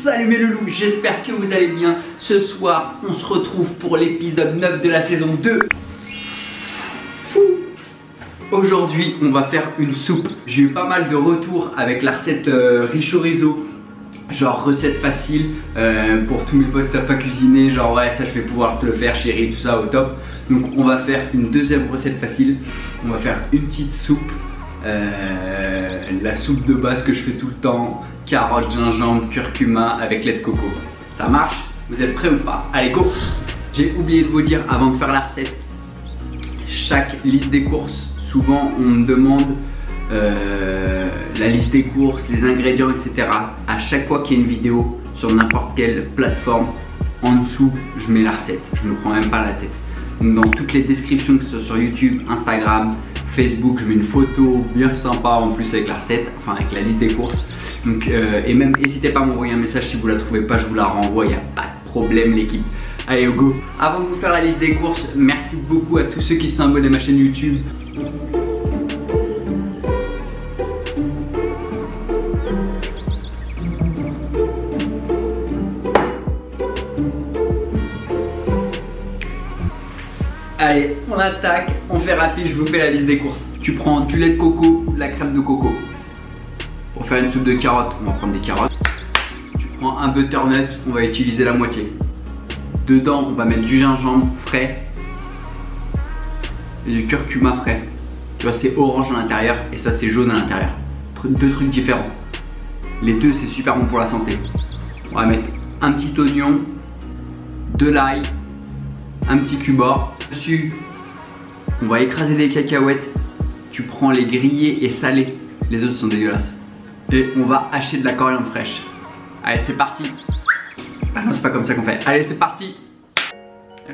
Salut mes loulous, j'espère que vous allez bien. Ce soir, on se retrouve pour l'épisode 9 de la saison 2. Aujourd'hui, on va faire une soupe. J'ai eu pas mal de retours avec la recette riz chorizo. Genre recette facile pour tous mes potes qui savent pas cuisiner. Genre ouais, ça je vais pouvoir te le faire chérie, tout ça au top. Donc on va faire une deuxième recette facile. On va faire une petite soupe. La soupe de base que je fais tout le temps. Carottes, gingembre, curcuma avec lait de coco. Ça marche? Vous êtes prêts ou pas? Allez go! J'ai oublié de vous dire avant de faire la recette. Chaque liste des courses, souvent on me demande la liste des courses, les ingrédients, etc. À chaque fois qu'il y a une vidéo sur n'importe quelle plateforme, en dessous je mets la recette. Je me prends même pas la tête. Donc dans toutes les descriptions, que ce soit sur YouTube, Instagram, Facebook, je mets une photo bien sympa en plus avec la recette, enfin avec la liste des courses. Donc, et même n'hésitez pas à m'envoyer un message si vous la trouvez pas, je vous la renvoie, il n'y a pas de problème l'équipe. Allez go! Avant de vous faire la liste des courses, merci beaucoup à tous ceux qui sont abonnés à ma chaîne YouTube. Allez, on attaque, on fait rapide, je vous fais la liste des courses. Tu prends du lait de coco, de la crème de coco. Pour faire une soupe de carottes, on va prendre des carottes. Tu prends un butternut, on va utiliser la moitié. Dedans, on va mettre du gingembre frais et du curcuma frais. Tu vois, c'est orange à l'intérieur et ça, c'est jaune à l'intérieur. Deux trucs différents. Les deux, c'est super bon pour la santé. On va mettre un petit oignon, de l'ail, un petit cubord. Dessus, on va écraser des cacahuètes. Tu prends les grillés et salés. Les autres sont dégueulasses. Et on va hacher de la coriandre fraîche. Allez, c'est parti. Ah non, c'est pas comme ça qu'on fait. Allez, c'est parti.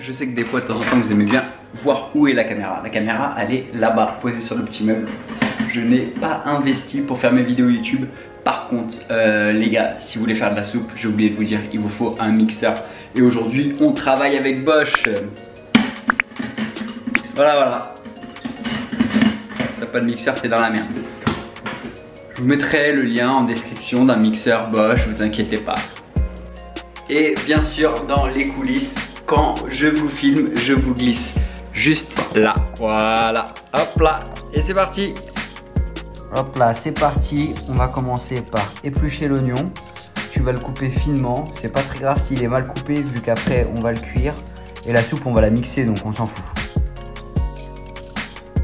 Je sais que des fois, de temps en temps, vous aimez bien voir où est la caméra. La caméra, elle est là-bas, posée sur le petit meuble. Je n'ai pas investi pour faire mes vidéos YouTube. Par contre, les gars, si vous voulez faire de la soupe, j'ai oublié de vous dire, il vous faut un mixeur. Et aujourd'hui, on travaille avec Bosch. Voilà. T'as pas de mixeur, t'es dans la merde. Je vous mettrai le lien en description d'un mixeur Bosch, vous inquiétez pas. Et bien sûr, dans les coulisses, quand je vous filme, je vous glisse juste là. Voilà, hop là, et c'est parti. Hop là, c'est parti. On va commencer par éplucher l'oignon. Tu vas le couper finement. C'est pas très grave s'il est mal coupé vu qu'après on va le cuire. Et la soupe, on va la mixer, donc on s'en fout.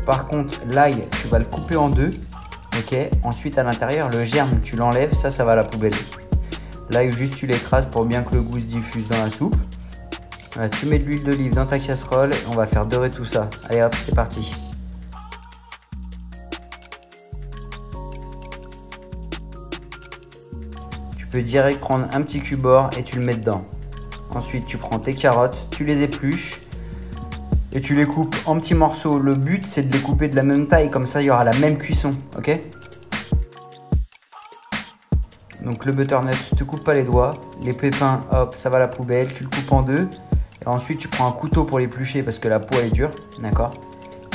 Par contre, l'ail, tu vas le couper en deux. Ok, ensuite à l'intérieur, le germe, tu l'enlèves, ça va à la poubelle. L'ail, juste tu l'écrases pour bien que le goût se diffuse dans la soupe. Voilà, tu mets de l'huile d'olive dans ta casserole et on va faire dorer tout ça. Allez hop, c'est parti. Tu peux direct prendre un petit cubord et tu le mets dedans. Ensuite, tu prends tes carottes, tu les épluches et tu les coupes en petits morceaux. Le but, c'est de les couper de la même taille, comme ça il y aura la même cuisson, ok? Donc le butternut, tu coupes pas les doigts. Les pépins, hop, ça va à la poubelle, tu le coupes en deux. Et ensuite, tu prends un couteau pour l'éplucher parce que la peau elle est dure, d'accord?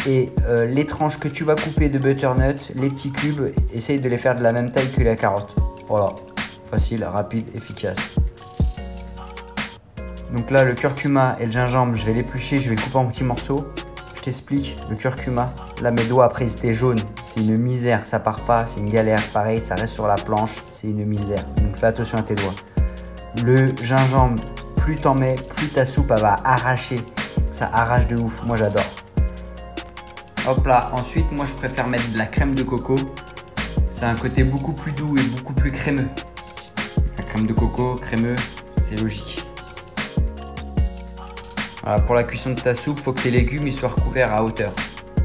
Et les tranches que tu vas couper de butternut, les petits cubes, essaye de les faire de la même taille que la carotte. Voilà, facile, rapide, efficace. Donc là, le curcuma et le gingembre, je vais l'éplucher, je vais le couper en petits morceaux. Je t'explique, le curcuma, là mes doigts après ils étaient jaunes, c'est une misère, ça part pas, c'est une galère. Pareil, ça reste sur la planche, c'est une misère. Donc fais attention à tes doigts. Le gingembre, plus t'en mets, plus ta soupe elle va arracher. Ça arrache de ouf, moi j'adore. Hop là, ensuite moi je préfère mettre de la crème de coco. C'est un côté beaucoup plus doux et beaucoup plus crémeux. La crème de coco, crémeux, c'est logique. Voilà, pour la cuisson de ta soupe, il faut que tes légumes ils soient recouverts à hauteur.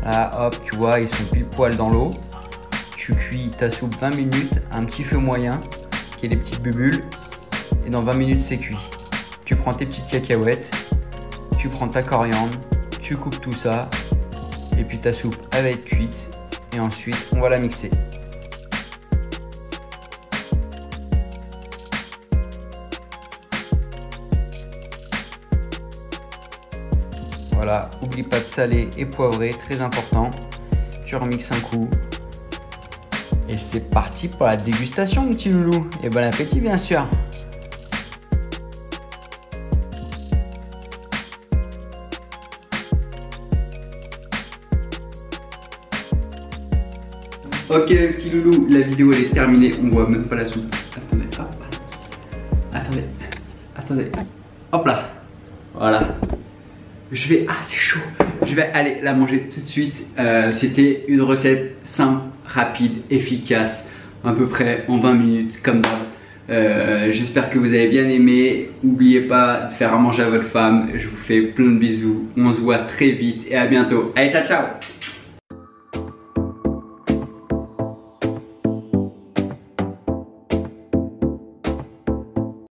Là, hop, tu vois, ils sont pile poil dans l'eau. Tu cuis ta soupe 20 minutes, à un petit feu moyen, qui est des petites bulles. Et dans 20 minutes, c'est cuit. Tu prends tes petites cacahuètes, tu prends ta coriandre, tu coupes tout ça. Et puis ta soupe, elle va être cuite. Et ensuite, on va la mixer. Voilà, oublie pas de saler et poivrer, très important. Tu remixes un coup. Et c'est parti pour la dégustation, mon petit loulou. Et bon appétit, bien sûr. Ok mes petits loulous, la vidéo elle est terminée, on voit même pas la soupe. Attendez, hop. Attendez. Hop là. Voilà. Je vais... Ah c'est chaud. Je vais aller la manger tout de suite. C'était une recette simple, rapide, efficace. À peu près en 20 minutes comme d'hab. J'espère que vous avez bien aimé. N'oubliez pas de faire à manger à votre femme. Je vous fais plein de bisous. On se voit très vite et à bientôt. Allez ciao ciao.